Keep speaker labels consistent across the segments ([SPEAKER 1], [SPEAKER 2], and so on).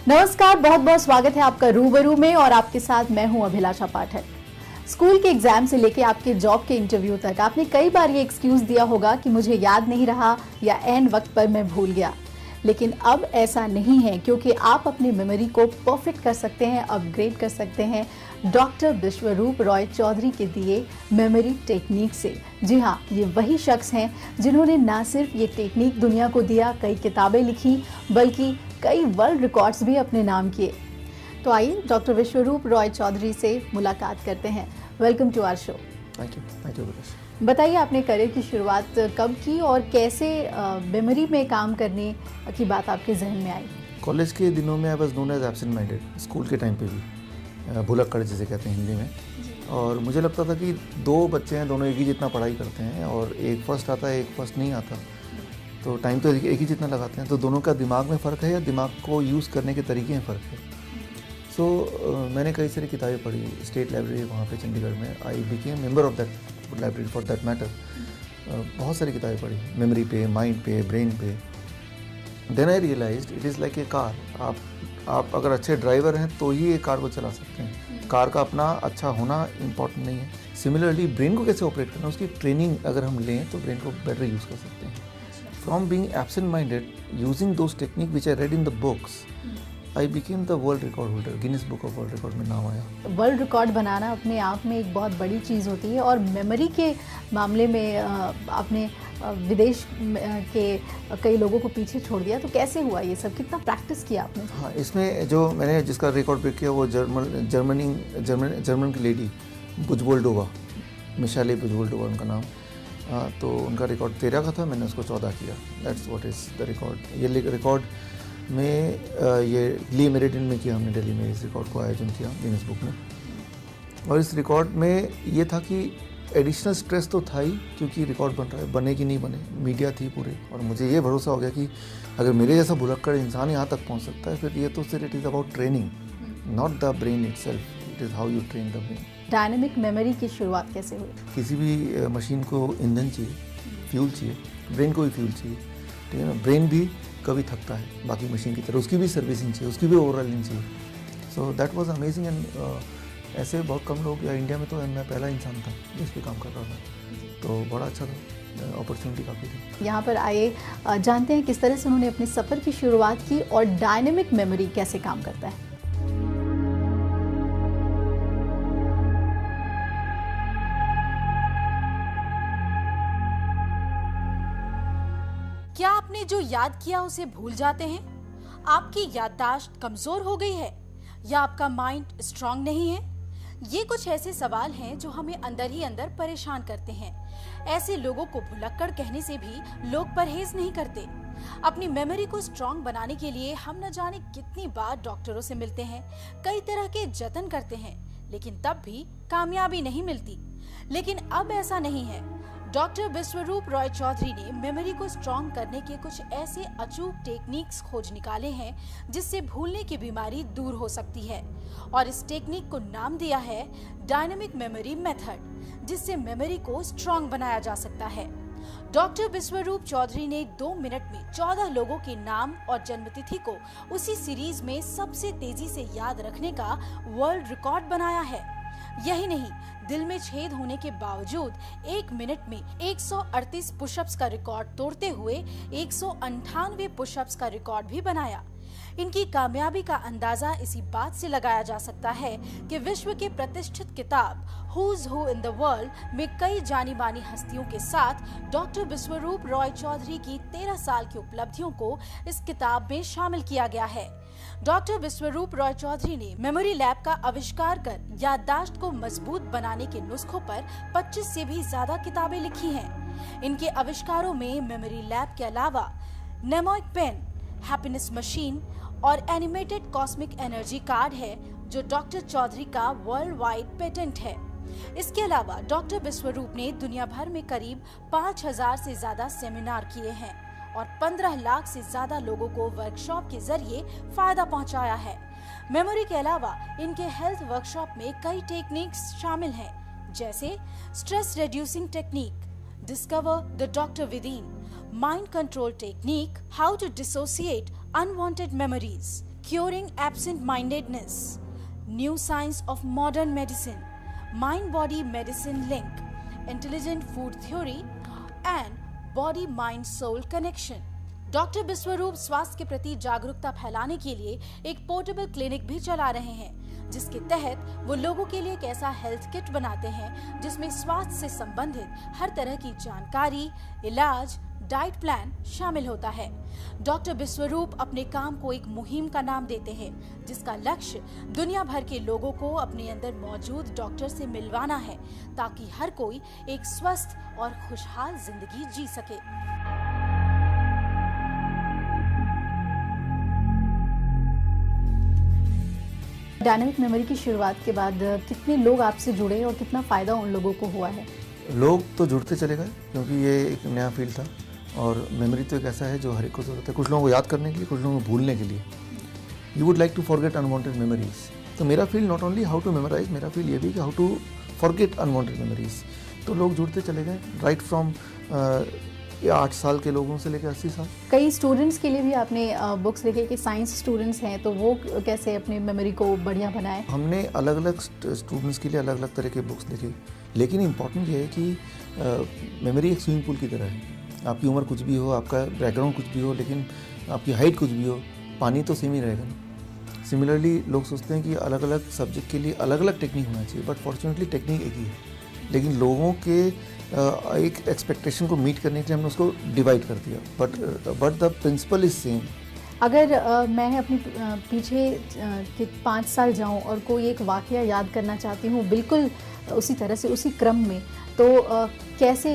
[SPEAKER 1] नमस्कार, बहुत बहुत स्वागत है आपका रूबरू में और आपके साथ मैं हूं अभिलाषा पाठक। स्कूल के एग्जाम से लेके आपके जॉब के इंटरव्यू तक आपने कई बार ये एक्सक्यूज दिया होगा कि मुझे याद नहीं रहा या ऐन वक्त पर मैं भूल गया। लेकिन अब ऐसा नहीं है, क्योंकि आप अपनी मेमोरी को परफेक्ट कर सकते हैं, अपग्रेड कर सकते हैं डॉक्टर विश्वरूप रॉय चौधरी के दिए मेमोरी टेक्निक से। जी हाँ, ये वही शख्स हैं जिन्होंने ना सिर्फ ये टेक्निक दुनिया को दिया, कई किताबें लिखी, बल्कि कई वर्ल्ड रिकॉर्ड्स भी अपने नाम किए। तो आइए डॉक्टर विश्वरूप रॉय चौधरी से मुलाकात करते हैं। Welcome to our show.
[SPEAKER 2] Thank you.
[SPEAKER 1] बताइए, आपने करियर की शुरुआत कब की और कैसे मेमोरी में काम करने की बात आपके जहन में आई?
[SPEAKER 2] कॉलेज के दिनों में I was known as absent minded, school के टाइम पे भी भुलक्कड़ जिसे कहते हैं हिंदी में। और मुझे लगता था कि दो बच्चे हैं, दोनों एक ही जितना पढ़ाई करते हैं और एक फर्स्ट आता है, एक फर्स्ट नहीं आता, तो टाइम तो एक ही जितना लगाते हैं, तो दोनों का दिमाग में फ़र्क है या दिमाग को यूज़ करने के तरीके में फ़र्क है। सो मैंने कई सारी किताबें पढ़ी, स्टेट लाइब्रेरी वहाँ पे चंडीगढ़ में, I became member of that library for that matter. बहुत सारी किताबें पढ़ी, मेमोरी पे, माइंड पे, ब्रेन पे। Then I realised it is like a car. आप अगर अच्छे ड्राइवर हैं तो ही एक कार को चला सकते हैं। कार का अपना अच्छा होना इम्पॉर्टेंट नहीं है। सिमिलरली ब्रेन को कैसे ऑपरेट करना, उसकी ट्रेनिंग अगर हम लें तो ब्रेन को बेटर यूज़ कर सकते हैं। From being absent-minded, using those techniques which I read in the books, I became the world record holder. Guinness Book of World Record में नाम आया।
[SPEAKER 1] वर्ल्ड रिकॉर्ड बनाना अपने आप में एक बहुत बड़ी चीज़ होती है और मेमोरी के मामले में आपने विदेश के कई लोगों को पीछे छोड़ दिया, तो कैसे हुआ ये सब? कितना प्रैक्टिस किया आपने?
[SPEAKER 2] हाँ, इसमें जो मैंने जिसका रिकॉर्ड ब्रेक किया वो जर्मन की लेडी बुजवोल्डोवा, मिशाली बुजवोल्डोवा उनका नाम। तो उनका रिकॉर्ड 13 का था, मैंने उसको 14 किया। That's what is the record. ये रिकॉर्ड में ये ली मेरिडियन में किया हमने, दिल्ली में इस रिकॉर्ड को आयोजन किया गिनीज बुक में। और इस रिकॉर्ड में ये था कि एडिशनल स्ट्रेस तो था ही, क्योंकि रिकॉर्ड बन रहा है, बने कि नहीं बने, मीडिया थी पूरे, और मुझे ये भरोसा हो गया कि अगर मेरे जैसा भुलक्कड़ इंसान यहाँ तक पहुँच सकता है, फिर ये तो सिर्फ it is about training, not the brain itself, it is how you train the brain.
[SPEAKER 1] Dynamic memory की शुरुआत कैसे हुई?
[SPEAKER 2] किसी भी मशीन को ईंधन चाहिए, फ्यूल चाहिए, ब्रेन को भी फ्यूल चाहिए, ठीक है ना। ब्रेन भी कभी थकता है बाकी मशीन की तरह, उसकी भी सर्विसिंग चाहिए, उसकी भी ओवरऑलिंग चाहिए। So that was amazing. And ऐसे बहुत कम लोग, या इंडिया में तो मैं पहला इंसान था जिस पे काम कर रहा था, तो बड़ा अच्छा था, अपॉर्चुनिटी काफ़ी थी।
[SPEAKER 1] यहाँ पर आइए जानते हैं किस तरह से उन्होंने अपने सफ़र की शुरुआत की और डायनेमिक मेमोरी कैसे काम करता है।
[SPEAKER 3] क्या आपने जो याद किया उसे भूल जाते हैं? आपकी याददाश्त कमजोर हो गई है या आपका माइंड स्ट्रांग नहीं है? ये कुछ ऐसे सवाल हैं जो हमें अंदर ही अंदर परेशान करते हैं। ऐसे लोगों को भुलक्कड़ कहने से भी लोग परहेज नहीं करते। अपनी मेमोरी को स्ट्रांग बनाने के लिए हम न जाने कितनी बार डॉक्टरों से मिलते हैं, कई तरह के जतन करते हैं, लेकिन तब भी कामयाबी नहीं मिलती। लेकिन अब ऐसा नहीं है। डॉक्टर विश्वरूप रॉय चौधरी ने मेमोरी को स्ट्रॉन्ग करने के कुछ ऐसे अचूक टेक्निक्स खोज निकाले हैं जिससे भूलने की बीमारी दूर हो सकती है, और इस टेक्निक को नाम दिया है डायनेमिक मेमोरी मेथड, जिससे मेमोरी को स्ट्रॉन्ग बनाया जा सकता है। डॉक्टर विश्वरूप चौधरी ने 2 मिनट में 14 लोगों के नाम और जन्मतिथि को उसी सीरीज में सबसे तेजी से याद रखने का वर्ल्ड रिकॉर्ड बनाया है। यही नहीं, दिल में छेद होने के बावजूद 1 मिनट में 138 पुशअप्स का रिकॉर्ड तोड़ते हुए 198 पुशअप्स का रिकॉर्ड भी बनाया। इनकी कामयाबी का अंदाजा इसी बात से लगाया जा सकता है कि विश्व के प्रतिष्ठित किताब who's who in the world में कई जानी मानी हस्तियों के साथ डॉक्टर विश्वरूप रॉय चौधरी की 13 साल की उपलब्धियों को इस किताब में शामिल किया गया है। डॉक्टर विश्वरूप रॉय चौधरी ने मेमोरी लैब का आविष्कार कर याददाश्त को मजबूत बनाने के नुस्खों पर 25 से भी ज्यादा किताबें लिखी हैं। इनके आविष्कारों में मेमोरी लैब के अलावा नेमोइक पेन, हैप्पीनेस मशीन और एनिमेटेड कॉस्मिक एनर्जी कार्ड है, जो डॉक्टर चौधरी का वर्ल्ड वाइड पेटेंट है। इसके अलावा डॉक्टर विश्वरूप ने दुनिया भर में करीब 5000 से ज्यादा सेमिनार किए हैं और 15 लाख से ज्यादा लोगों को वर्कशॉप के जरिए फायदा पहुंचाया है। मेमोरी के अलावा इनके हेल्थ वर्कशॉप में कई टेक्निक्स शामिल हैं, जैसे stress reducing technique, discover the doctor within, mind control technique, how to dissociate unwanted memories, curing absent-mindedness, new science of modern medicine, mind-body medicine link, intelligent food theory and body-mind-soul connection. Doctor Biswaroop स्वास्थ्य के प्रति जागरूकता फैलाने के लिए एक portable clinic भी चला रहे हैं, जिसके तहत वो लोगों के लिए एक ऐसा हेल्थ किट बनाते हैं जिसमें स्वास्थ्य से संबंधित हर तरह की जानकारी, इलाज, डाइट प्लान शामिल होता है। डॉक्टर बिस्वरूप अपने काम को एक मुहिम का नाम देते हैं, जिसका लक्ष्य दुनिया भर के लोगों को अपने अंदर मौजूद डॉक्टर से मिलवाना है, ताकि हर कोई एक स्वस्थ और खुशहाल जिंदगी जी सके।
[SPEAKER 1] डायनामिक मेमोरी की शुरुआत के बाद कितने लोग आपसे जुड़े और कितना फ़ायदा उन लोगों को हुआ है?
[SPEAKER 2] लोग तो जुड़ते चले गए, क्योंकि ये एक नया फील्ड था और मेमोरी तो एक ऐसा है जो हर एक को ज़रूरत है, कुछ लोगों को याद करने के लिए, कुछ लोगों को भूलने के लिए। You would like to forget unwanted memories. तो मेरा field not only how to memorise, मेरा फील्ड ये भी कि how to forget unwanted memories. तो लोग जुड़ते चले गए, राइट फ्रॉम 8 साल के लोगों से लेकर 80 साल।
[SPEAKER 1] कई स्टूडेंट्स के लिए भी आपने बुक्स लिखे कि साइंस स्टूडेंट्स हैं, तो वो कैसे अपनी मेमोरी को बढ़िया बनाए?
[SPEAKER 2] हमने अलग अलग स्टूडेंट्स के लिए अलग अलग तरह के बुक्स लिखे, लेकिन इम्पॉर्टेंट ये है कि मेमोरी एक स्विमिंग पूल की तरह है। आपकी उम्र कुछ भी हो, आपका बैकग्राउंड कुछ भी हो, लेकिन आपकी हाइट कुछ भी हो, पानी तो सेम ही रहेगा ना। सिमिलरली लोग सोचते हैं कि अलग अलग सब्जेक्ट के लिए अलग अलग टेक्निक होना चाहिए, बट फॉर्चुनेटली टेक्निक एक ही है, लेकिन लोगों के एक एक्सपेक्टेशन को मीट करने के लिए हमने उसको डिवाइड कर दिया, but the principle is same.
[SPEAKER 1] अगर मैं अपनी पीछे के 5 साल जाऊं और कोई एक वाकया याद करना चाहती हूं बिल्कुल उसी तरह से, उसी क्रम में, तो कैसे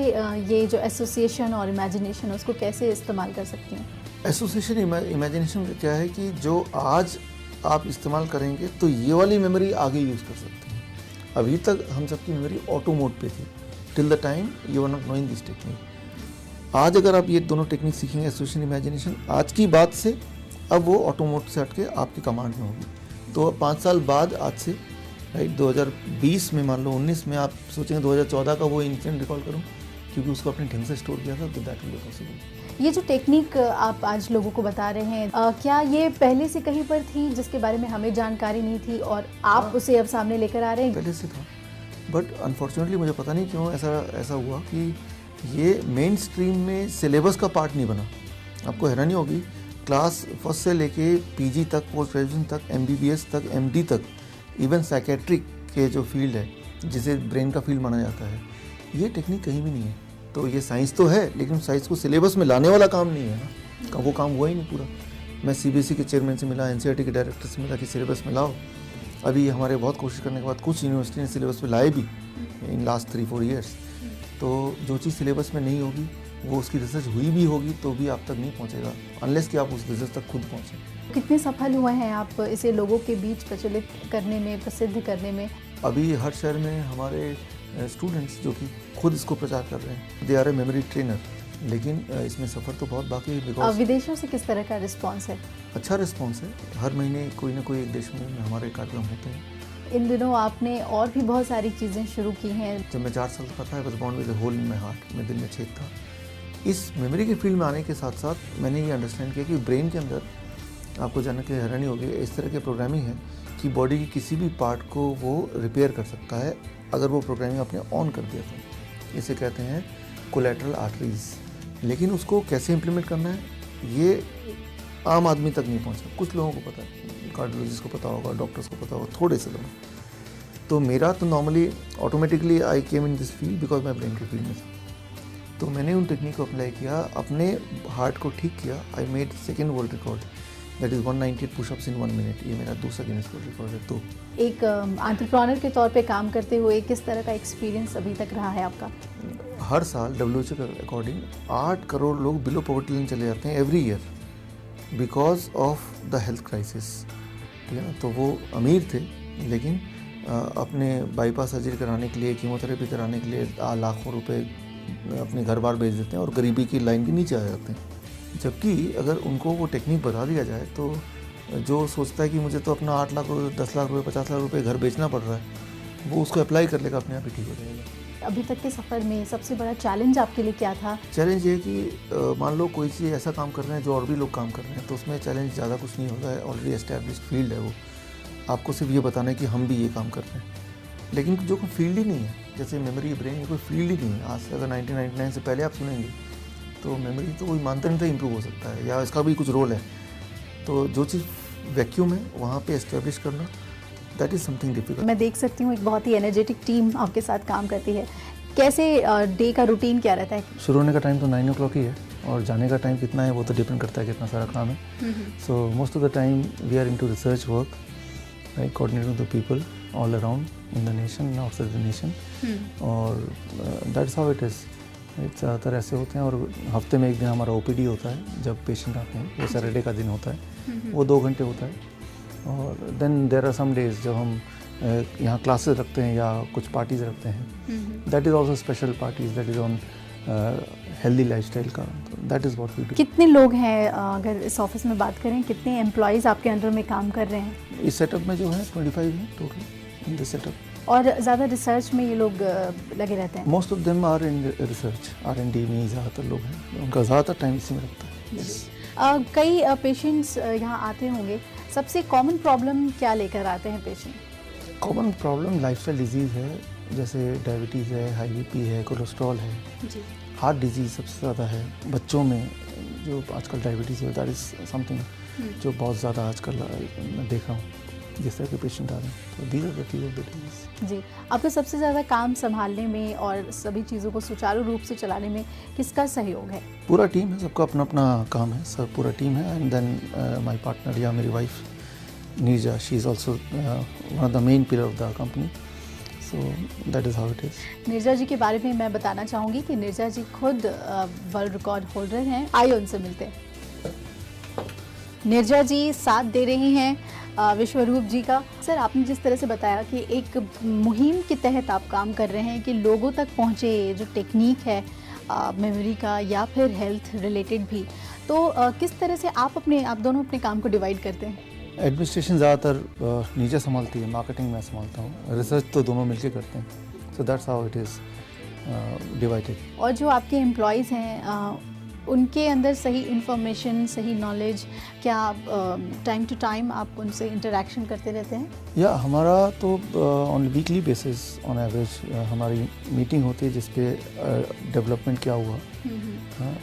[SPEAKER 1] ये जो एसोसिएशन और इमेजिनेशन है उसको कैसे इस्तेमाल कर सकती हूँ?
[SPEAKER 2] एसोसिएशन इमेजिनेशन क्या है कि जो आज आप इस्तेमाल करेंगे तो ये वाली मेमोरी आगे यूज़ कर सकते हैं। अभी तक हम सबकी मेमोरी ऑटो मोड पे थी, till the time you are not knowing this technique. आज अगर आप ये दोनों टेक्निक सीखेंगे, एसोसिएशन इमेजिनेशन, आज की बात से अब वो ऑटो मोड से हट के आपकी कमांड में होगी। तो 5 साल बाद आज से, राइट, 2020 में, मान लो 19 में आप सोचेंगे 2014 का वो इंसिडेंट रिकॉल करूँ, क्योंकि उसको अपने ढंग से स्टोर किया था, तो दैट विल बी पॉसिबल।
[SPEAKER 1] ये जो टेक्निक आप आज लोगों को बता रहे हैं, क्या ये पहले से कहीं पर थी जिसके बारे में हमें जानकारी नहीं थी और आप उसे अब सामने लेकर आ रहे हैं?
[SPEAKER 2] पहले से था, बट अनफॉर्चुनेटली मुझे पता नहीं क्यों ऐसा हुआ कि ये मेन स्ट्रीम में सिलेबस का पार्ट नहीं बना। आपको हैरानी होगी, क्लास फर्स्ट से लेके पीजी तक, पोस्ट ग्रेजुएशन तक, एमबीबीएस तक, एमडी तक, इवन साइकेट्रिक के जो फील्ड है, जिसे ब्रेन का फील्ड माना जाता है, ये टेक्निक कहीं भी नहीं है। तो ये साइंस तो है, लेकिन साइंस को सिलेबस में लाने वाला काम नहीं है ना, वो काम हुआ ही नहीं पूरा। मैं सीबीएसई के चेयरमैन से मिला, एनसीईआरटी के डायरेक्टर से मिला कि सिलेबस में लाओ। अभी हमारे बहुत कोशिश करने के बाद कुछ यूनिवर्सिटी ने सिलेबस में लाए भी इन लास्ट 3-4 ईयर्स। तो जो चीज़ सिलेबस में नहीं होगी, वो उसकी रिसर्च हुई भी होगी तो भी आप तक नहीं पहुंचेगा, अनलेस कि आप उस रिसर्च तक खुद पहुंचें।
[SPEAKER 1] कितने सफल हुए हैं आप इसे लोगों के बीच प्रचलित करने में, प्रसिद्ध करने में?
[SPEAKER 2] अभी हर शहर में हमारे स्टूडेंट्स जो कि खुद इसको प्रचार कर रहे हैं, they are a memory trainer, लेकिन इसमें सफ़र तो बहुत बाकी है। बिकॉज
[SPEAKER 1] विदेशों से किस तरह का रिस्पॉन्स है?
[SPEAKER 2] अच्छा रिस्पॉन्स है, हर महीने कोई ना कोई एक देश में हमारे कार्यक्रम होते हैं।
[SPEAKER 1] इन दिनों आपने और भी बहुत सारी चीज़ें शुरू की हैं।
[SPEAKER 2] जब मैं 4 साल का था, I was born with a hole in my heart, मेरे दिल में छेद था। इस मेमोरी के फील्ड में आने के साथ साथ मैंने ये अंडरस्टैंड किया कि ब्रेन के अंदर, आपको जानने की हैरानी होगी, इस तरह के प्रोग्रामिंग है कि बॉडी की किसी भी पार्ट को वो रिपेयर कर सकता है अगर वो प्रोग्रामिंग आपने ऑन कर दिया तो। इसे कहते हैं कोलैटरल आर्टरीज। लेकिन उसको कैसे इम्प्लीमेंट करना है, ये आम आदमी तक नहीं पहुंचा। कुछ लोगों को पता है, कार्डियोलॉजिस्ट को पता होगा, डॉक्टर्स को पता होगा, थोड़े से लोग। तो मेरा तो normally automatically I came in this field because मैं ब्रेन के फील्ड में था। तो मैंने उन टेक्निक को अप्लाई किया, अपने हार्ट को ठीक किया। I made second world record, that is 198 pushups in 1 minute. ये मेरा दूसरा गिनीज वर्ल्ड रिकॉर्ड है। तो
[SPEAKER 1] एक एंटरप्रेन्योर के तौर पे काम करते हुए किस तरह का एक्सपीरियंस अभी तक रहा है आपका?
[SPEAKER 2] हर साल WHO के अकॉर्डिंग 8 करोड़ लोग बिलो पॉवर्टी लाइन चले जाते हैं every year because of the health crisis. ठीक है ना, तो वो अमीर थे लेकिन अपने बाईपास सर्जरी कराने के लिए, कीमोथेरेपी कराने के लिए लाखों रुपए अपने घर बार भेज देते हैं और गरीबी की लाइन के नीचे आ जाते हैं। जबकि अगर उनको वो टेक्निक बता दिया जाए तो जो सोचता है कि मुझे तो अपना 8 लाख रुपये, 10 लाख रुपये, 50 लाख रुपये घर बेचना पड़ रहा है, वो उसको अप्लाई कर लेगा, अपने आप ही ठीक हो जाएगा।
[SPEAKER 1] अभी तक के सफ़र में सबसे बड़ा चैलेंज आपके लिए क्या था?
[SPEAKER 2] चैलेंज ये है कि मान लो कोई चीज़ ऐसा काम कर रहे हैं जो और भी लोग काम कर रहे हैं, तो उसमें चैलेंज ज़्यादा कुछ नहीं होता है, ऑलरेडी एस्टैब्लिश्ड फील्ड है वो। आपको सिर्फ ये बताना है कि हम भी ये काम कर रहे हैं, लेकिन जो कोई फील्ड ही नहीं है, जैसे मेमोरी ब्रेन, ये कोई फील्ड ही नहीं है। आज से अगर 1999 से पहले आप सुनेंगे तो मेमोरी तो कोई मानता नहीं था इम्प्रूव हो सकता है या इसका भी कुछ रोल है। तो जो चीज़ वैक्यूम है वहाँ पे एस्टेब्लिश करना, दैट इज़ समथिंग डिफिकल्ट।
[SPEAKER 1] मैं देख सकती हूँ एक बहुत ही एनर्जेटिक टीम आपके साथ काम करती है। कैसे डे का रूटीन क्या रहता है?
[SPEAKER 2] शुरू होने का टाइम तो 9 o'clock ही है और जाने का टाइम कितना है वो तो डिपेंड करता है कितना सारा काम है। So most of the time we are into research work, right, coordinating the people all around in the nation, outside the nation, और दैट्स हाउ इट इज़। ज़्यादातर ऐसे होते हैं और हफ्ते में एक दिन हमारा ओपीडी होता है जब पेशेंट आते हैं, वो सैटरडे का दिन होता है, वो 2 घंटे होता है। और then there are some days जब हम यहाँ क्लासेस रखते हैं या कुछ पार्टीज़ रखते हैं, that is also special parties, that is on healthy lifestyle का, that is what we do.
[SPEAKER 1] कितने लोग हैं अगर इस ऑफिस में बात करें, कितने एम्प्लॉयज़ आपके अंडर में काम कर रहे हैं?
[SPEAKER 2] इस सेटअप में जो है 25 हैं टोटल इन दिस सेटअप।
[SPEAKER 1] और ज़्यादा रिसर्च में ये लोग लगे रहते हैं?
[SPEAKER 2] Most of them are in research, R&D में ही ज़्यादातर लोग हैं, उनका ज़्यादातर टाइम इसी में लगता है। yes.
[SPEAKER 1] कई पेशेंट्स यहाँ आते होंगे, सबसे कॉमन प्रॉब्लम क्या लेकर आते हैं patient?
[SPEAKER 2] Common problem lifestyle disease है, जैसे डायबिटीज़ है, हाई बीपी है, कोलेस्ट्रॉल है,
[SPEAKER 1] जी।
[SPEAKER 2] हार्ट डिजीज़ सबसे ज़्यादा है बच्चों में। जो आजकल डायबिटीज़ है दैट इज़ समथिंग जो बहुत ज़्यादा आजकल मैं देख रहा हूँ जिस तरह के पेशेंट आ रहे हैं। तो these are the few of the disease.
[SPEAKER 1] जी, आपको सबसे ज़्यादा काम संभालने में और सभी चीज़ों को सुचारू रूप से चलाने में किसका सहयोग है?
[SPEAKER 2] पूरा टीम है, सबका अपना अपना काम है, सब पूरा टीम है। एंड देन माय पार्टनर या मेरी wife Neerja, she is also one of the main pillar of the company, so that is how it is.
[SPEAKER 1] Neerja ji के बारे में मैं बताना चाहूँगी कि नीरजा जी खुद वर्ल्ड रिकॉर्ड होल्डर हैं। आइए उनसे मिलते हैं। नीरजा जी साथ दे रही हैं विश्वरूप जी का। सर, आपने जिस तरह से बताया कि एक मुहिम के तहत आप काम कर रहे हैं कि लोगों तक पहुँचे जो टेक्निक है मेमोरी का या फिर हेल्थ रिलेटेड भी, तो किस तरह से आप दोनों अपने काम को डिवाइड करते हैं?
[SPEAKER 2] एडमिनिस्ट्रेशन ज़्यादातर नीचे संभालती है, मार्केटिंग मैं संभालता हूँ, रिसर्च तो दोनों मिलके करते हैं। So that's how it is divided.
[SPEAKER 1] और जो आपके एम्प्लॉयज़ हैं उनके अंदर सही इंफॉर्मेशन, सही नॉलेज, क्या टाइम टू टाइम आप उनसे इंटरेक्शन करते रहते हैं?
[SPEAKER 2] या हमारा तो on weekly basis on average हमारी मीटिंग होती है जिस पे डेवलपमेंट क्या हुआ,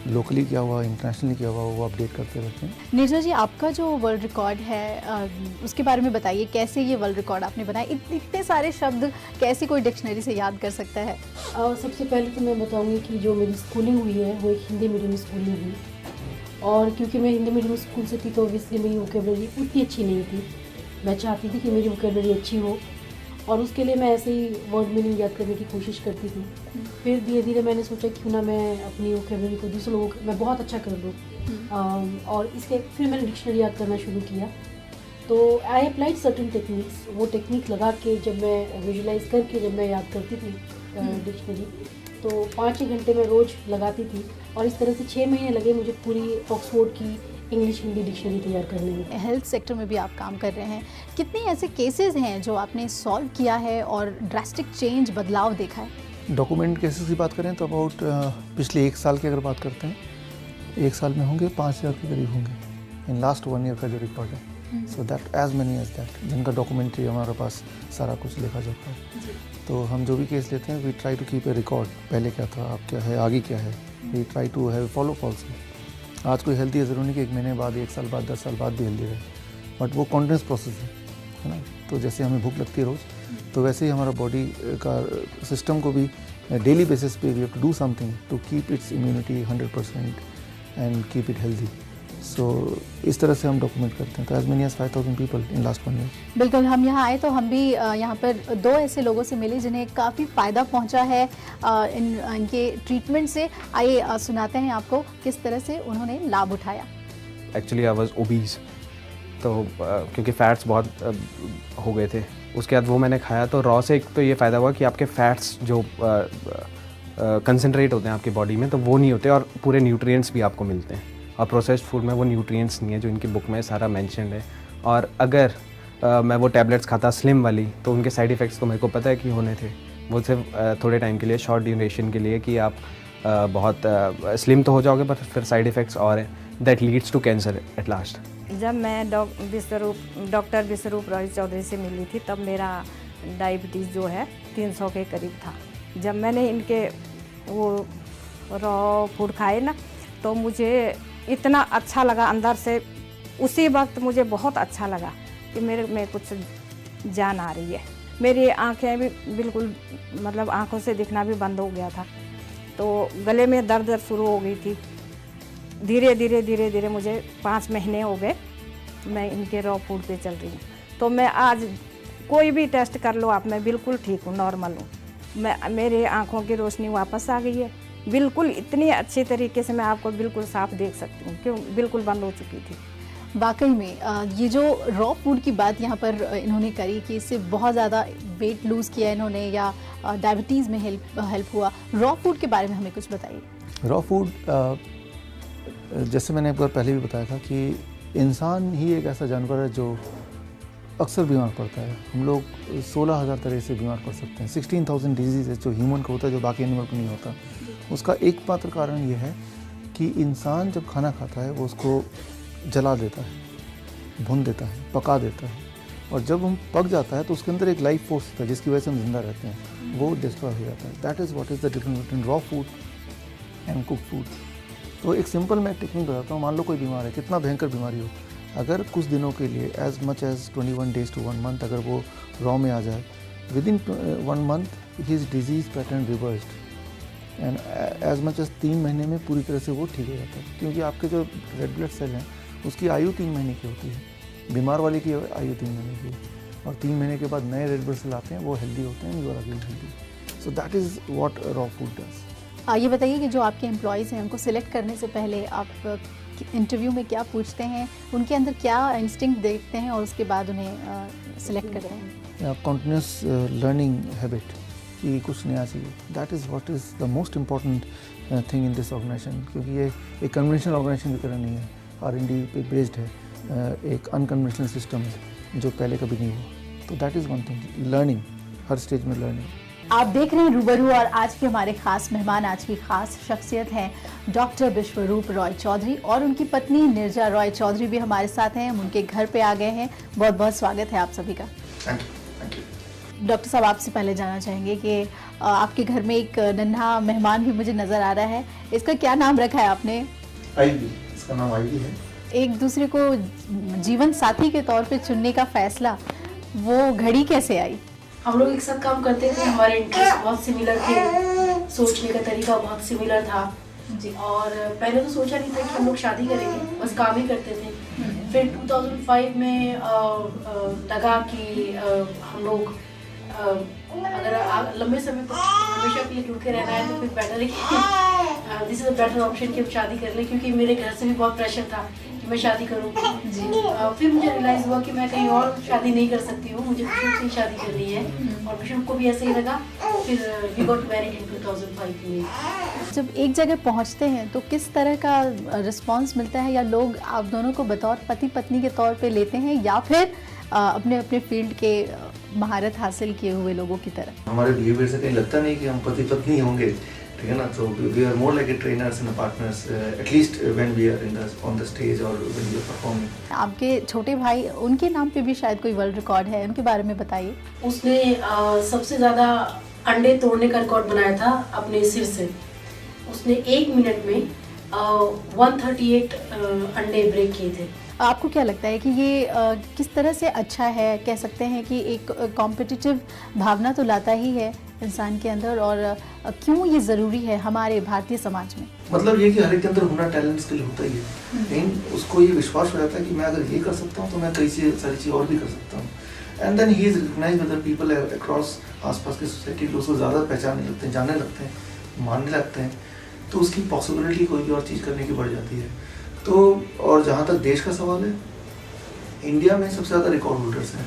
[SPEAKER 2] लोकली क्या हुआ, इंटरनेशनली क्या हुआ, वो अपडेट करते रहते हैं।
[SPEAKER 1] नीरजा जी, आपका जो वर्ल्ड रिकॉर्ड है उसके बारे में बताइए, कैसे ये वर्ल्ड रिकॉर्ड आपने बनाया? इतने सारे शब्द कैसे कोई डिक्शनरी से याद कर सकता है?
[SPEAKER 4] सबसे पहले तो मैं बताऊंगी कि जो मेरी स्कूलिंग हुई है वो एक हिंदी मीडियम स्कूल में हुई, और क्योंकि मैं हिंदी मीडियम स्कूल से थी तो ऑब्वियसली मेरी वोकेबलरी उतनी अच्छी नहीं थी। मैं चाहती थी कि मेरी वोकेबलरी अच्छी हो और उसके लिए मैं ऐसे ही वर्ड मीनिंग याद करने की कोशिश करती थी। फिर धीरे धीरे मैंने सोचा क्यों ना मैं अपनी वोकेबलरी को दूसरे लोगों मैं बहुत अच्छा कर लूँ, और इसके फिर मैंने डिक्शनरी याद करना शुरू किया। तो आई अप्लाइड सर्टन टेक्निक्स, वो टेक्निक लगा के जब मैं विजुलाइज करके जब मैं याद करती थी डिक्शनरी, तो 5-6 घंटे मैं रोज़ लगाती थी, और इस तरह से 6 महीने लगे मुझे पूरी ऑक्सफोर्ड की इंग्लिश हिंदी डिक्शनरी तैयार करने में।
[SPEAKER 1] हेल्थ सेक्टर में भी आप काम कर रहे हैं, कितने ऐसे केसेस हैं जो आपने सॉल्व किया है और ड्रास्टिक चेंज, बदलाव देखा है?
[SPEAKER 2] डॉक्यूमेंट केसेस की बात करें तो अबाउट पिछले 1 साल की अगर बात करते हैं, 1 साल में होंगे 5000 के करीब होंगे इन लास्ट 1 ईयर का जो रिकॉर्ड है। So that as many as that, जिनका डॉक्यूमेंट्री हमारे पास सारा कुछ लिखा जाता है। तो हम जो भी केस लेते हैं we try to keep a record, पहले क्या था, अब क्या है, आगे क्या है, we try to have follow also. आज कोई हेल्दी है, ज़रूरी नहीं कि 1 महीने बाद, 1 साल बाद, 10 साल बाद भी हेल्दी रहे, बट वो कॉन्टिन्यूस प्रोसेस है ना। तो जैसे हमें भूख लगती है रोज़, तो वैसे ही हमारा बॉडी का सिस्टम को भी डेली बेसिस पे we have to do something to keep its immunity 100% and keep it healthy. So इस तरह से हम डॉक्यूमेंट करते हैं। तो as many as 5000 people in last 1 year.
[SPEAKER 1] बिल्कुल, हम यहाँ आए तो हम भी यहाँ पर 2 ऐसे लोगों से मिले जिन्हें काफ़ी फ़ायदा पहुँचा है इनके ट्रीटमेंट से। आइए सुनाते हैं आपको किस तरह से उन्होंने लाभ उठाया।
[SPEAKER 5] एक्चुअली आई वाज ओबीज, तो क्योंकि फ़ैट्स बहुत हो गए थे, उसके बाद वो मैंने खाया तो रॉ से एक तो ये फ़ायदा हुआ कि आपके फ़ैट्स जो कंसनट्रेट होते हैं आपकी बॉडी में, तो वो नहीं होते और पूरे न्यूट्रिएंट्स भी आपको मिलते हैं। और प्रोसेस्ड फूड में वो न्यूट्रिएंट्स नहीं है जो इनकी बुक में सारा मेंशन्ड है। और अगर मैं वो टैबलेट्स खाता स्लिम वाली, तो उनके साइड इफ़ेक्ट्स तो मेरे को पता है कि होने थे। वो सिर्फ थोड़े टाइम के लिए, शॉर्ट ड्यूरेशन के लिए, कि आप बहुत स्लिम तो हो जाओगे पर फिर साइड इफ़ेक्ट्स और हैं that leads to cancer at last.
[SPEAKER 6] जब मैं डॉक्टर विश्वरूप रॉय चौधरी से मिली थी तब मेरा डायबिटीज़ जो है 300 के करीब था। जब मैंने इनके वो रॉ फूड खाए ना तो मुझे इतना अच्छा लगा अंदर से, उसी वक्त मुझे बहुत अच्छा लगा कि मेरे में कुछ जान आ रही है। मेरी आंखें भी बिल्कुल मतलब आंखों से दिखना भी बंद हो गया था, तो गले में दर्द शुरू हो गई थी। धीरे धीरे मुझे 5 महीने हो गए मैं इनके रॉ फूड पे चल रही हूँ। तो मैं आज कोई भी टेस्ट कर लो आप, मैं बिल्कुल ठीक हूँ, नॉर्मल हूँ। मेरे आँखों की रोशनी वापस आ गई है बिल्कुल, इतनी अच्छी तरीके से मैं आपको बिल्कुल साफ देख सकती हूँ, क्यों बिल्कुल बंद हो चुकी थी।
[SPEAKER 1] वाकई में ये जो रॉ फूड की बात यहाँ पर इन्होंने करी कि इससे बहुत ज़्यादा वेट लूज़ किया इन्होंने या डायबिटीज़ में हेल्प हुआ, रॉ फूड के बारे में हमें कुछ बताइए।
[SPEAKER 2] रॉ फूड जैसे मैंने एक बार पहले भी बताया था कि इंसान ही एक ऐसा जानवर है जो अक्सर बीमार पड़ता है। हम लोग 16,000 तरह से बीमार पड़ सकते हैं। 16,000 डिजीज़ है जो ह्यूमन को होता है, जो बाकी एनिमल को नहीं होता। उसका एकमात्र कारण ये है कि इंसान जब खाना खाता है वो उसको जला देता है, भून देता है, पका देता है, और जब हम पक जाता है तो उसके अंदर एक लाइफ फोर्स होता है जिसकी वजह से हम जिंदा रहते हैं, वो डिस्ट्रॉय हो जाता है। That is what is the difference between raw food and cook food. तो एक सिंपल मैं टेक्निक बताता हूँ। मान लो कोई बीमार है, कितना भयंकर बीमारी हो, अगर कुछ दिनों के लिए as much as 21 days to 1 month अगर वो रॉ में आ जाए, within 1 month his disease pattern reversed, and as much as 3 महीने में पूरी तरह से वो ठीक हो जाता है। क्योंकि आपके जो रेड ब्लड सेल हैं उसकी आयु 3 महीने की होती है, बीमार वाले की आयु 3 महीने की, और 3 महीने के बाद नए रेड ब्लड सेल आते हैं, वो हेल्दी होते हैं, you are again healthy. So that is what raw food does.
[SPEAKER 1] ये बताइए कि जो आपके एम्प्लॉयज़ हैं उनको सिलेक्ट करने से पहले आप इंटरव्यू में क्या पूछते हैं, उनके अंदर क्या इंस्टिंक्ट देखते हैं और उसके बाद उन्हें सिलेक्ट करते हैं?
[SPEAKER 2] कंटिन्यूस लर्निंग हैबिट कि कुछ नया चाहिए, that is what is the most important thing in this organisation. क्योंकि ये एक कन्वेंशनल ऑर्गेनाइजेशन की तरह नहीं है, R&D पे बेस्ड है, एक अनकन्वेंशनल सिस्टम है जो पहले कभी नहीं हुआ। तो that is one thing, learning, her stage में लर्निंग।
[SPEAKER 1] आप देख रहे हैं रूबरू, और आज के हमारे खास मेहमान, आज की खास शख्सियत हैं डॉक्टर विश्वरूप रॉय चौधरी, और उनकी पत्नी निर्जा रॉय चौधरी भी हमारे साथ हैं। हम उनके घर पे आ गए हैं। बहुत बहुत स्वागत है आप सभी का।
[SPEAKER 2] Thank you.
[SPEAKER 1] डॉक्टर साहब, आपसे पहले जानना चाहेंगे कि आपके घर में एक नन्हा मेहमान भी मुझे नज़र आ रहा है, इसका क्या नाम रखा है आपने?
[SPEAKER 2] आईवी, इसका नाम आईवी है।
[SPEAKER 1] एक दूसरे को जीवन साथी के तौर पे चुनने का फैसला, वो घड़ी कैसे आई?
[SPEAKER 4] हम लोग एक साथ काम करते थे, हमारे इंटरेस्ट बहुत सिमिलर थे, सोचने का तरीका बहुत सिमिलर था जी। और पहले तो सोचा नहीं था कि हम लोग शादी करेंगे, बस काम ही करते थे। फिर 2005 में लगा कि हम लोग अगर लंबे समय तक हमेशा के लिए जुड़ के रहना है तो फिर बेटर है कि this is a better option कि हम शादी कर लें, क्योंकि मेरे घर से भी बहुत प्रेशर था कि मैं शादी करूँगी जी। फिर मुझे रियलाइज़ हुआ कि मैं कहीं और शादी नहीं कर सकती हूँ, मुझे खुद से शादी करनी है, और विष्णु को भी ऐसे ही लगा। फिर वी गॉट मैरिड इन 2005 में।
[SPEAKER 1] जब एक जगह पहुंचते हैं तो किस तरह का रिस्पांस मिलता है, या लोग आप दोनों को बतौर पति पत्नी के तौर पे लेते हैं, या फिर अपने अपने फील्ड के महारत हासिल किए हुए लोगों की तरह?
[SPEAKER 2] हमारे बिहेवियर से कहीं लगता नहीं कि हम पति पत्नी होंगे, ठीक है ना। तो we are more like a trainers and partners, at least when we are in on the stage और व्हेन वी आर परफॉर्मिंग।
[SPEAKER 1] आपके छोटे भाई, उनके नाम पे भी शायद कोई वर्ल्ड रिकॉर्ड है, उनके बारे में बताइए।
[SPEAKER 4] उसने सबसे ज़्यादा अंडे तोड़ने का रिकॉर्ड बनाया था अपने सिर से। उसने 1 मिनट में 138 अंडे ब्रेक किए थे।
[SPEAKER 1] आपको क्या लगता है कि ये किस तरह से अच्छा है? कह सकते हैं कि एक कॉम्पिटिटिव भावना तो लाता ही है इंसान के अंदर, और क्यों ये ज़रूरी है हमारे भारतीय समाज में?
[SPEAKER 2] मतलब ये कि हर एक के अंदर हुनर, टैलेंट, स्किल होता ही है, लेकिन उसको ये विश्वास हो जाता है कि मैं अगर ये कर सकता हूँ तो मैं कई सारी चीज़ और भी कर सकता हूँ। And then he is recognised by the people across आसपास की सोसाइटी, लोग उसको ज़्यादा पहचानने लगते हैं, जानने लगते हैं, मानने लगते हैं, तो उसकी पॉसिबिलिटी कोई भी और चीज़ करने की बढ़ जाती है। तो और जहाँ तक देश का सवाल है, इंडिया में सबसे ज़्यादा रिकॉर्ड होल्डर्स हैं।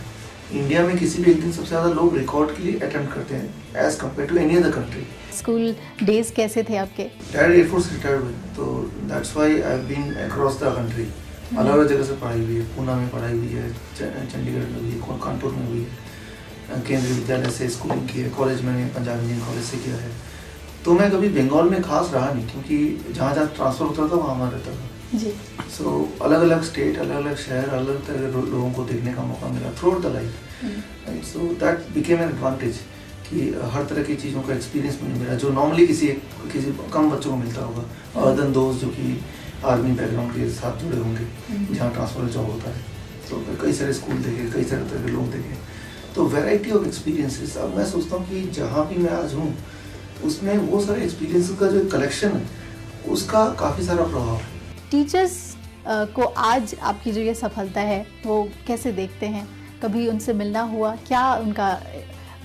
[SPEAKER 2] इंडिया में किसी भी एक दिन सबसे ज़्यादा लोग रिकॉर्ड के लिए अटेम्प्ट करते हैं as compare to any other country.
[SPEAKER 1] School days कैसे थे आपके?
[SPEAKER 2] रिटायर्ड एयरफोर्स रिटायर्ड हुए, तो that's why I have been across the country. अलग अलग जगह से पढ़ाई हुई है, पूना में पढ़ाई हुई है, चंडीगढ़ में हुई है, कानपुर में हुई है, केंद्रीय विद्यालय से स्कूलिंग की है, कॉलेज मैंने पंजाब इंजीनियरिंग कॉलेज से किया है। तो मैं कभी बंगाल में खास रहा नहीं, क्योंकि जहाँ जहाँ ट्रांसफ़र होता था वहाँ रहता था
[SPEAKER 1] जी।
[SPEAKER 2] सो अलग अलग स्टेट, अलग अलग शहर, अलग तरह के लोगों को देखने का मौका मिला through out the life. So that became an advantage कि हर तरह की चीज़ों का एक्सपीरियंस मुझे मिला जो नॉर्मली किसी कम बच्चों को मिलता होगा, अदर देन दोस्त जो कि आर्मी बैकग्राउंड के साथ जुड़े होंगे जहाँ ट्रांसफर जॉब होता है। तो कई सारे स्कूल देखे, कई सारे तरह के लोग देखे, तो वैरायटी ऑफ एक्सपीरियंसेस। अब मैं सोचता हूँ कि जहाँ भी मैं आज हूँ उसमें वो सारे एक्सपीरियंसेस का जो कलेक्शन है उसका काफ़ी सारा प्रभाव है।
[SPEAKER 1] टीचर्स को आज आपकी जो ये सफलता है वो कैसे देखते हैं? कभी उनसे मिलना हुआ, क्या उनका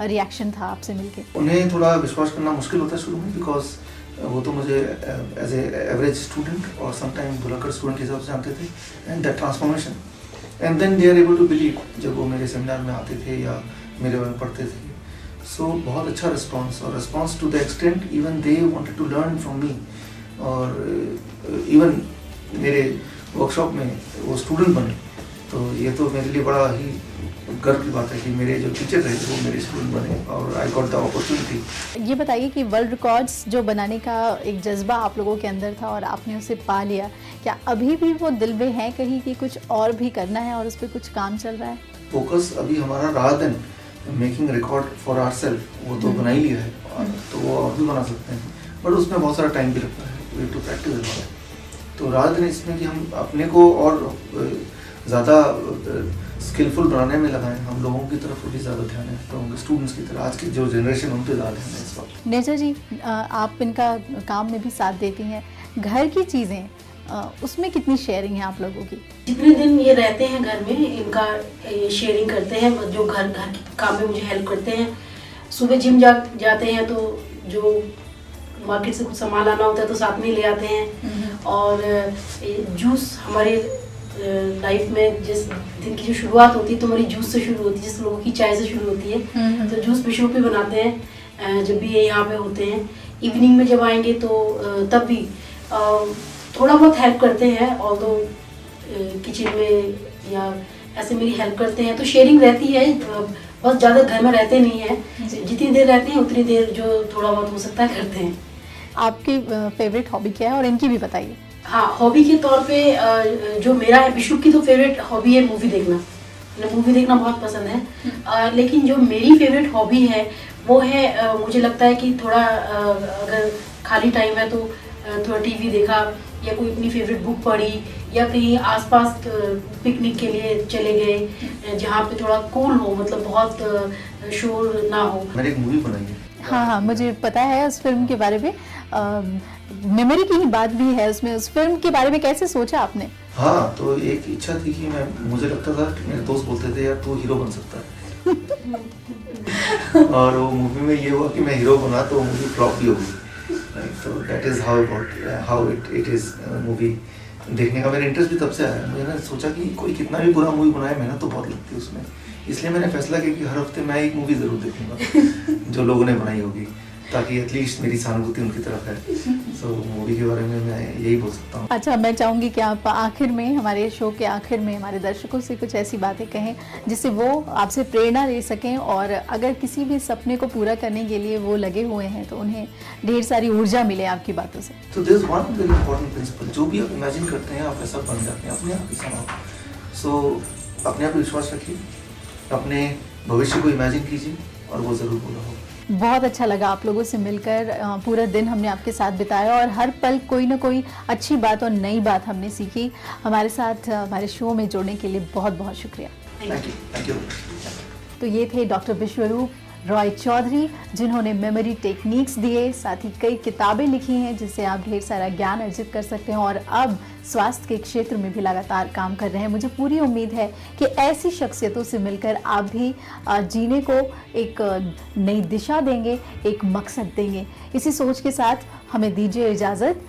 [SPEAKER 1] रिएक्शन था आपसे मिलके?
[SPEAKER 2] उन्हें थोड़ा विश्वास करना मुश्किल होता है शुरू में, बिकॉज वो तो मुझे एज ए एवरेज स्टूडेंट और समटाइम भुलक्कड़ स्टूडेंट के हिसाब से जानते थे, and that transformation and then they are able to believe जब वो मेरे सेमिनार में आते थे या मेरे बारे में पढ़ते थे। सो बहुत अच्छा रिस्पॉन्स, और response to the extent even they wanted to learn from me. और इवन मेरे वर्कशॉप में वो स्टूडेंट बने, तो ये तो मेरे लिए बड़ा ही गर्व की बात है कि मेरे जो टीचर रहे वो मेरे स्टूडेंट बने और आई गॉट द अपॉर्चुनिटी।
[SPEAKER 1] ये बताइए कि वर्ल्ड रिकॉर्ड्स जो बनाने का एक जज्बा आप लोगों के अंदर था और आपने उसे पा लिया, क्या अभी भी वो दिल में है कहीं कि कुछ और भी करना है और उस पर कुछ काम चल रहा है?
[SPEAKER 2] फोकस अभी हमारा rather than making record for ourself, वो तो बना ही लिया है, तो वो और भी बना सकते हैं, बट उसमें बहुत सारा टाइम भी लगता है, वी टू प्रैक्टिस। तो रादर देन इसमें कि हम अपने को और ज़्यादा स्किलफुल बनाने में लगाएं, हम लोगों की तरफ भी ज़्यादा ध्यान है, तो उनके स्टूडेंट्स की तरफ आज की जो जनरेशन उन पर ज़्यादा ध्यान है इस वक्त।
[SPEAKER 1] नेजा जी, आप इनका काम में भी साथ देती हैं, घर की चीज़ें उसमें कितनी शेयरिंग है आप लोगों की?
[SPEAKER 4] जितने दिन ये रहते हैं घर में इनका शेयरिंग करते हैं, जो घर के काम में मुझे हेल्प करते हैं। सुबह जिम जाते हैं तो जो मार्केट से कुछ सामान लाना होता है तो साथ में ले आते हैं। और जूस हमारे लाइफ में जिस दिन की जो शुरुआत होती है तो हमारी जूस से शुरू होती है, जिस लोगों की चाय से शुरू होती है, तो जूस विशु पे बनाते हैं जब भी ये यहाँ पे होते हैं। इवनिंग में जब आएंगे तो तब भी थोड़ा बहुत हेल्प करते हैं, और तो किचन में या ऐसे मेरी हेल्प करते हैं, तो शेयरिंग रहती है। बस ज़्यादा घर में रहते नहीं हैं, जितनी देर रहते हैं उतनी देर जो थोड़ा बहुत हो सकता है करते हैं।
[SPEAKER 1] आपकी फेवरेट हॉबी क्या है और इनकी भी बताइए।
[SPEAKER 4] हाँ, हॉबी के तौर पे जो मेरा है, विशु की तो फेवरेट हॉबी है मूवी देखना। मूवी देखना बहुत पसंद है, लेकिन जो मेरी फेवरेट हॉबी है वो है, मुझे लगता है कि थोड़ा अगर खाली टाइम है तो थोड़ा टीवी देखा या कोई अपनी फेवरेट बुक पढ़ी या कहीं आसपास पिकनिक के लिए चले गए जहाँ पे थोड़ा कूल हो, मतलब बहुत शोर ना हो।
[SPEAKER 2] मैंने एक मूवी बनाई है।
[SPEAKER 1] हाँ, मुझे पता है उस फिल्म के बारे में, मेमोरी की ही बात भी है उसमें। उस फिल्म के बारे में कैसे सोचा आपने?
[SPEAKER 2] हाँ, तो एक इच्छा थी कि मुझे लगता था कि मेरे दोस्त बोलते थे यार तू हीरो बन सकता है और वो मूवी में ये हुआ कि मैं हीरो बना तो मूवी फ्लॉप भी हो गई। तो that is how it is movie देखने का मेरा इंटरेस्ट भी तब से आया। मैंने सोचा कि कोई कितना भी बुरा मूवी बनाए, मेहनत तो बहुत लगती है उसमें, इसलिए मैंने फैसला किया कि हर हफ्ते मैं एक मूवी ज़रूर देखूंगा जो लोगों ने बनाई होगी, ताकि एटलीस्ट मेरी सहानुभूति उनकी तरफ है। सो मूवी के बारे में मैं यही बोल सकता हूँ।
[SPEAKER 1] अच्छा, मैं चाहूँगी कि आप आखिर में, हमारे शो के आखिर में हमारे दर्शकों से कुछ ऐसी बातें कहें जिससे वो आपसे प्रेरणा ले सकें, और अगर किसी भी सपने को पूरा करने के लिए वो लगे हुए हैं तो उन्हें ढेर सारी ऊर्जा मिले आपकी बातों से।
[SPEAKER 2] तो there is one very important principle, जो भी आप इमेजिन करते हैं आप ऐसा बन जाते हैं अपने आप ही संभव। सो अपने आप विश्वास रखिए, अपने भविष्य को इमेजिन कीजिए और वो ज़रूर पूरा होगा।
[SPEAKER 1] बहुत अच्छा लगा आप लोगों से मिलकर, पूरा दिन हमने आपके साथ बिताया और हर पल कोई ना कोई अच्छी बात और नई बात हमने सीखी। हमारे साथ हमारे शो में जुड़ने के लिए बहुत बहुत शुक्रिया।
[SPEAKER 2] Thank you.
[SPEAKER 1] तो ये थे डॉक्टर विश्वरूप रॉय चौधरी, जिन्होंने मेमोरी टेक्निक्स दिए, साथ ही कई किताबें लिखी हैं जिससे आप ढेर सारा ज्ञान अर्जित कर सकते हैं, और अब स्वास्थ्य के क्षेत्र में भी लगातार काम कर रहे हैं। मुझे पूरी उम्मीद है कि ऐसी शख्सियतों से मिलकर आप भी जीने को एक नई दिशा देंगे, एक मकसद देंगे। इसी सोच के साथ हमें दीजिए इजाज़त।